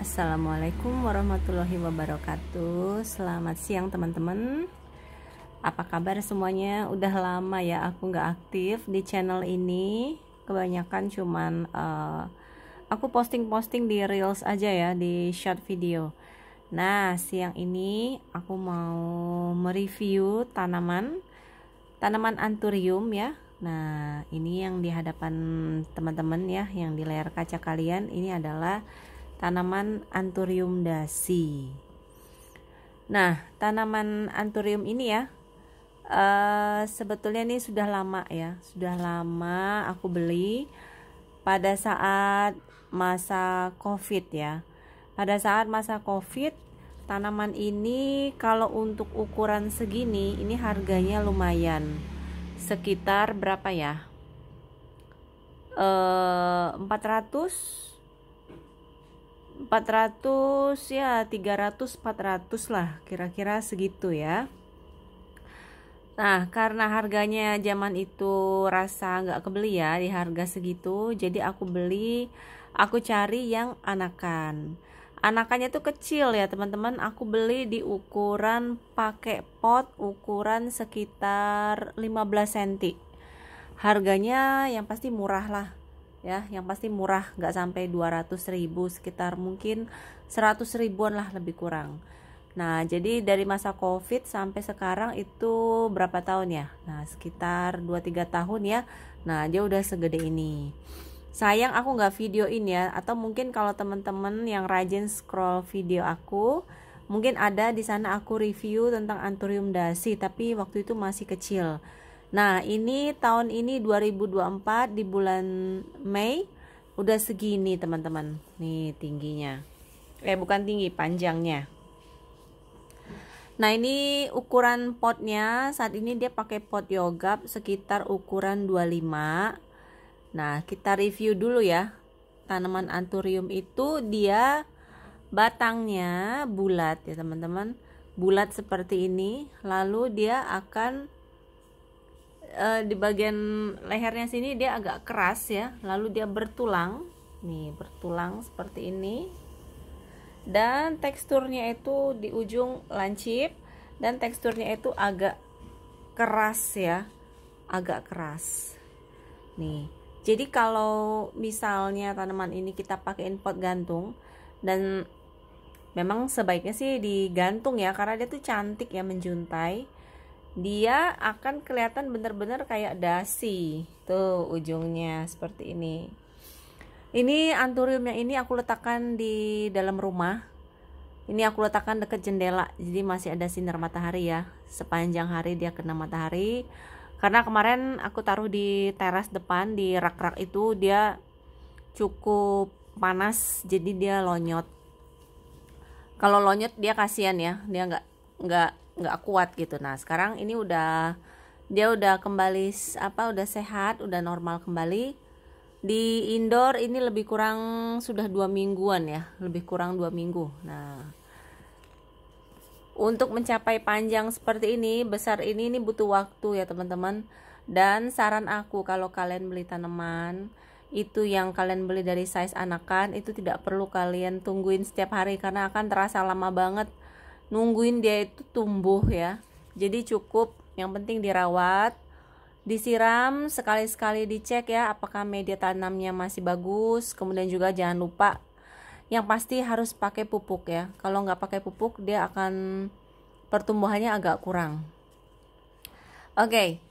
Assalamualaikum warahmatullahi wabarakatuh. Selamat siang teman-teman. Apa kabar semuanya? Udah lama ya aku nggak aktif di channel ini. Kebanyakan cuman aku posting-posting di reels aja ya, di short video. Nah, siang ini aku mau mereview tanaman anthurium ya. Nah, ini yang di hadapan teman-teman ya, yang di layar kaca kalian ini adalah tanaman anthurium dasi. Nah, tanaman anthurium ini ya, sebetulnya ini sudah lama ya, sudah lama aku beli pada saat masa COVID ya. Pada saat masa COVID, tanaman ini kalau untuk ukuran segini, ini harganya lumayan, sekitar berapa ya? 400 ya, 300 400 lah kira-kira segitu ya. Nah, karena harganya zaman itu rasa nggak kebeli ya di harga segitu, jadi aku cari yang anakan. Anakannya tuh kecil ya teman-teman. Aku beli di ukuran pakai pot ukuran sekitar 15 cm. Harganya yang pasti murah lah ya, yang pasti murah, nggak sampai 200.000, sekitar mungkin 100 ribuan lah lebih kurang. Nah, jadi dari masa COVID sampai sekarang itu berapa tahun ya? Nah, sekitar 2-3 tahun ya. Nah, dia udah segede ini. Sayang aku nggak videoin ya, atau mungkin kalau teman-teman yang rajin scroll video aku, mungkin ada di sana aku review tentang anthurium dasi, tapi waktu itu masih kecil. Nah, ini tahun ini 2024 di bulan Mei udah segini teman-teman. Nih tingginya. Bukan tinggi, panjangnya. Nah, ini ukuran potnya. Saat ini dia pakai pot yogap sekitar ukuran 25. Nah, kita review dulu ya. Tanaman anthurium itu dia batangnya bulat ya teman-teman. Bulat seperti ini. Lalu dia akan di bagian lehernya sini dia agak keras ya, lalu dia bertulang nih, bertulang seperti ini, dan teksturnya itu di ujung lancip, dan teksturnya itu agak keras ya, agak keras nih. Jadi kalau misalnya tanaman ini kita pakein pot gantung, dan memang sebaiknya sih digantung ya, karena dia tuh cantik ya, menjuntai. Dia akan kelihatan bener-bener kayak dasi. Tuh ujungnya seperti ini. Ini anthuriumnya ini aku letakkan di dalam rumah. Ini aku letakkan dekat jendela, jadi masih ada sinar matahari ya. Sepanjang hari dia kena matahari. Karena kemarin aku taruh di teras depan, di rak-rak itu dia cukup panas, jadi dia lonyot. Kalau lonyot dia kasihan ya, dia nggak kuat gitu. Nah, sekarang ini dia udah kembali udah sehat, udah normal kembali. Di indoor ini lebih kurang sudah 2 mingguan ya, lebih kurang 2 minggu. Nah, untuk mencapai panjang seperti ini, besar ini butuh waktu ya teman-teman. Dan saran aku, kalau kalian beli tanaman itu yang kalian beli dari size anakan, itu tidak perlu kalian tungguin setiap hari, karena akan terasa lama banget nungguin dia itu tumbuh ya. Jadi cukup yang penting dirawat, disiram, sekali-sekali dicek ya apakah media tanamnya masih bagus. Kemudian juga jangan lupa, yang pasti harus pakai pupuk ya. Kalau nggak pakai pupuk dia akan pertumbuhannya agak kurang. Oke,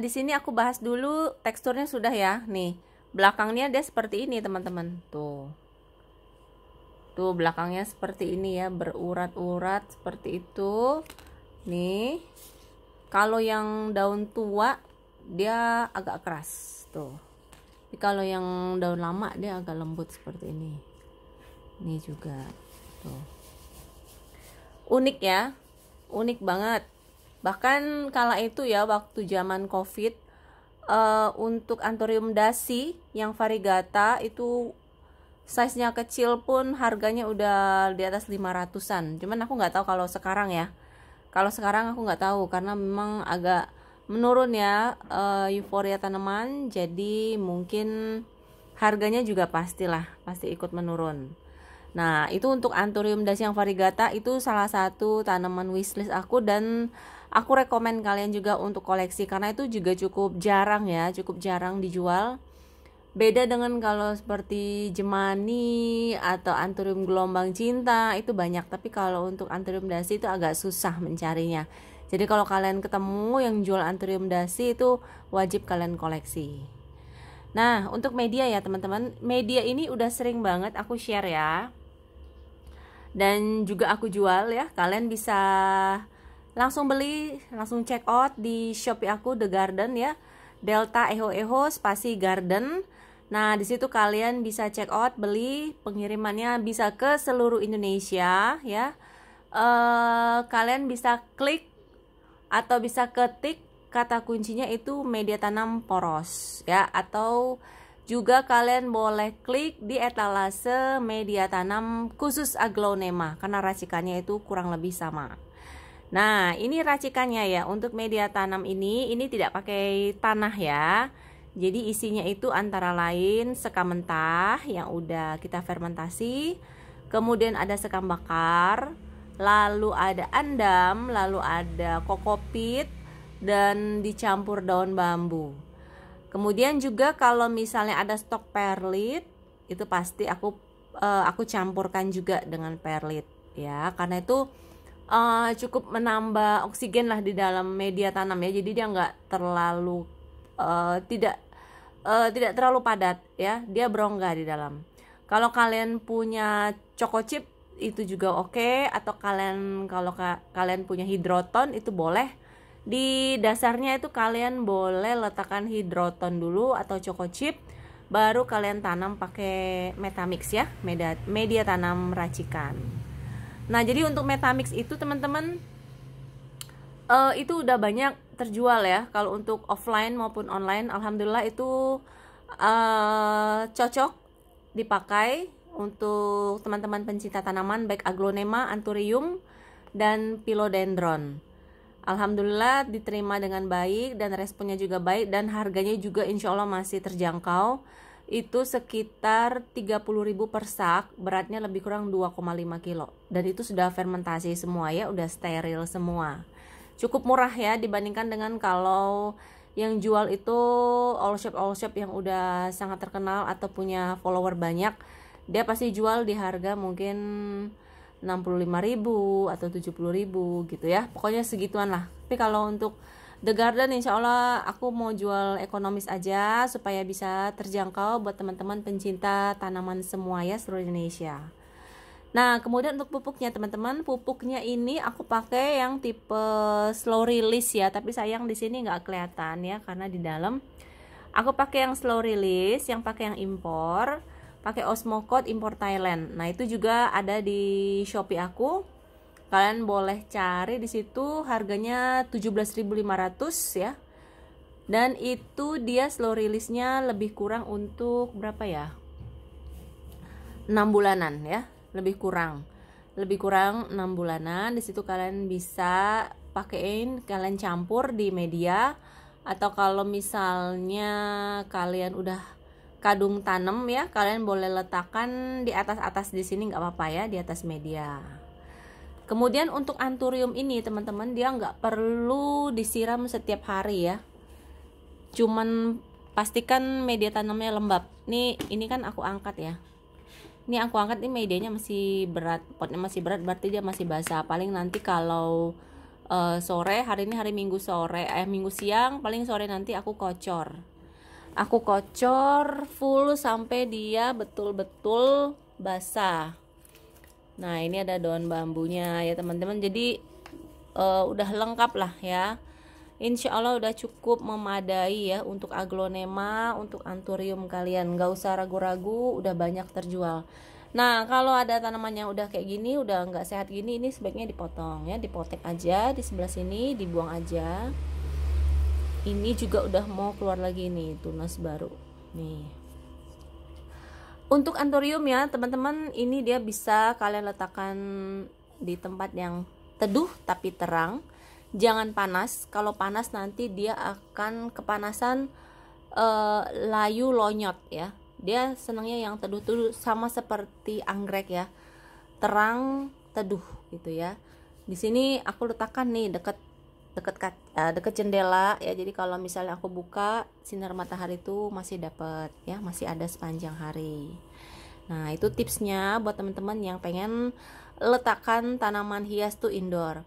di sini aku bahas dulu teksturnya sudah ya. Nih, belakangnya dia seperti ini teman-teman. Tuh belakangnya seperti ini ya, berurat-urat seperti itu. Nih, kalau yang daun tua dia agak keras tuh. Tapi kalau yang daun lama dia agak lembut seperti ini. Ini juga tuh. Unik ya, unik banget. Bahkan kala itu ya, waktu zaman COVID, untuk anthurium dasi yang variegata itu size-nya kecil pun harganya udah di atas 500-an. Cuman aku nggak tahu kalau sekarang ya. Kalau sekarang aku nggak tahu, karena memang agak menurun ya euforia tanaman. Jadi mungkin harganya juga pasti ikut menurun. Nah, itu untuk Anthurium dasyang variegata, itu salah satu tanaman wishlist aku, dan aku rekomen kalian juga untuk koleksi karena itu juga cukup jarang ya, cukup jarang dijual. Beda dengan kalau seperti Jemani atau Anthurium gelombang cinta, itu banyak, tapi kalau untuk Anthurium dasi itu agak susah mencarinya. Jadi kalau kalian ketemu yang jual Anthurium dasi itu wajib kalian koleksi. Nah, untuk media ya teman-teman, media ini udah sering banget aku share ya, dan juga aku jual ya. Kalian bisa langsung beli, langsung check out di Shopee aku, The Garden ya, Delta Eho Eho spasi Garden. Nah, di situ kalian bisa check out, beli, pengirimannya bisa ke seluruh Indonesia ya. Kalian bisa klik atau bisa ketik kata kuncinya itu media tanam poros ya, atau juga kalian boleh klik di etalase media tanam khusus aglonema karena racikannya itu kurang lebih sama. Nah, ini racikannya ya. Untuk media tanam ini tidak pakai tanah ya. Jadi isinya itu antara lain sekam mentah yang udah kita fermentasi, kemudian ada sekam bakar, lalu ada andam, lalu ada kokopit, dan dicampur daun bambu. Kemudian juga kalau misalnya ada stok perlit, itu pasti aku campurkan juga dengan perlit ya, karena itu cukup menambah oksigen lah di dalam media tanam ya. Jadi dia nggak terlalu tidak terlalu padat ya, dia berongga di dalam. Kalau kalian punya choco chip itu juga oke, atau kalau kalian punya hidroton itu boleh. Di dasarnya itu kalian boleh letakkan hidroton dulu atau choco chip, baru kalian tanam pakai Metamix ya, media tanam racikan. Nah, jadi untuk Metamix itu teman-teman itu udah banyak terjual ya. Kalau untuk offline maupun online, alhamdulillah itu cocok dipakai untuk teman-teman pencinta tanaman baik aglonema, anthurium, dan philodendron. Alhamdulillah diterima dengan baik dan responnya juga baik, dan harganya juga insya Allah masih terjangkau. Itu sekitar 30.000 per sak, beratnya lebih kurang 2,5 kilo, dan itu sudah fermentasi semua ya, udah steril semua. Cukup murah ya dibandingkan dengan kalau yang jual itu all shop yang udah sangat terkenal atau punya follower banyak. Dia pasti jual di harga mungkin 65.000 atau 70.000 gitu ya, pokoknya segituan lah. Tapi kalau untuk The Garden insya Allah aku mau jual ekonomis aja supaya bisa terjangkau buat teman-teman pencinta tanaman semua ya, seluruh Indonesia. Nah, kemudian untuk pupuknya teman-teman, pupuknya ini aku pakai yang tipe slow release ya, tapi sayang di sini nggak kelihatan ya karena di dalam. Aku pakai yang slow release, yang pakai yang impor, pakai Osmocote impor Thailand. Nah, itu juga ada di Shopee aku. Kalian boleh cari di situ, harganya 17.500 ya. Dan itu dia slow release-nya lebih kurang untuk berapa ya? 6 bulanan ya, lebih kurang 6 bulanan. Di situ kalian bisa pakein, kalian campur di media, atau kalau misalnya kalian udah kadung tanam ya, kalian boleh letakkan di atas di sini nggak apa-apa ya, di atas media. Kemudian untuk anthurium ini teman-teman, dia nggak perlu disiram setiap hari ya, cuman pastikan media tanamnya lembab. Ini kan aku angkat ya, ini aku angkat, ini medianya masih berat, potnya masih berat, berarti dia masih basah. Paling nanti kalau sore, hari ini hari Minggu sore, Minggu siang, paling sore nanti aku kocor full sampai dia betul-betul basah. Nah, ini ada daun bambunya ya teman-teman, jadi udah lengkap lah ya. Insya Allah udah cukup memadai ya untuk aglonema, untuk anthurium kalian, nggak usah ragu-ragu, udah banyak terjual. Nah, kalau ada tanamannya udah kayak gini, udah nggak sehat gini, ini sebaiknya dipotong ya, dipotek aja di sebelah sini, dibuang aja. Ini juga udah mau keluar lagi nih tunas baru nih. Untuk anthurium ya teman-teman, ini dia bisa kalian letakkan di tempat yang teduh tapi terang, jangan panas. Kalau panas nanti dia akan kepanasan layu lonyot ya. Dia senangnya yang teduh-teduh, sama seperti anggrek ya, terang teduh gitu ya. Di sini aku letakkan nih deket jendela ya, jadi kalau misalnya aku buka, sinar matahari itu masih dapat ya, masih ada sepanjang hari. Nah, itu tipsnya buat teman-teman yang pengen letakkan tanaman hias tuh indoor.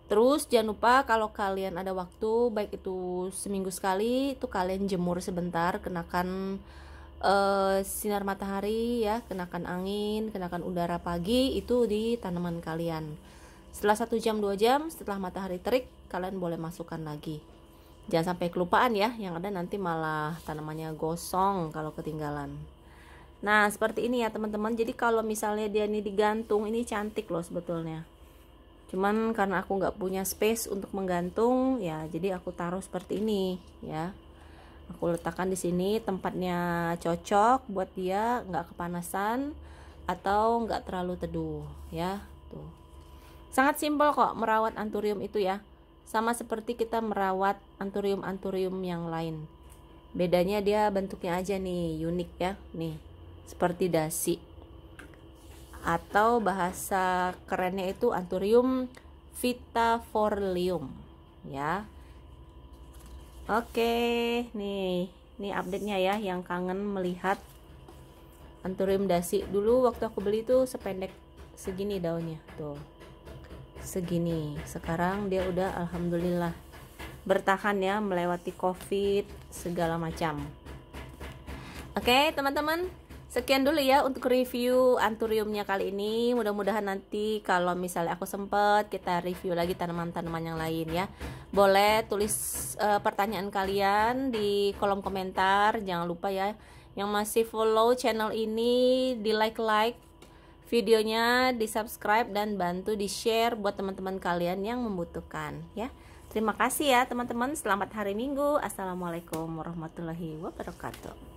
Terus jangan lupa kalau kalian ada waktu, baik itu seminggu sekali, itu kalian jemur sebentar, kenakan sinar matahari ya, kenakan angin, kenakan udara pagi itu di tanaman kalian. Setelah 1 jam 2 jam setelah matahari terik, kalian boleh masukkan lagi. Jangan sampai kelupaan ya, yang ada nanti malah tanamannya gosong kalau ketinggalan. Nah, seperti ini ya teman-teman. Jadi kalau misalnya dia ini digantung, ini cantik loh sebetulnya. Cuman karena aku nggak punya space untuk menggantung, ya jadi aku taruh seperti ini ya. Aku letakkan di sini, tempatnya cocok buat dia nggak kepanasan atau nggak terlalu teduh ya. Tuh. Sangat simpel kok merawat anthurium itu ya. Sama seperti kita merawat anthurium yang lain. Bedanya dia bentuknya aja nih unik ya, nih. Seperti dasi, atau bahasa kerennya itu Anthurium vitaforlium ya. Oke, nih update-nya ya, yang kangen melihat Anthurium dasi. Dulu waktu aku beli tuh sependek segini daunnya tuh, segini. Sekarang dia udah alhamdulillah bertahan ya, melewati COVID segala macam. Oke teman-teman, sekian dulu ya untuk review anthuriumnya kali ini. Mudah-mudahan nanti kalau misalnya aku sempet, kita review lagi tanaman-tanaman yang lain ya. Boleh tulis pertanyaan kalian di kolom komentar. Jangan lupa ya, yang masih follow channel ini, di like videonya, di subscribe, dan bantu di share buat teman-teman kalian yang membutuhkan ya. Terima kasih ya teman-teman. Selamat hari Minggu. Assalamualaikum warahmatullahi wabarakatuh.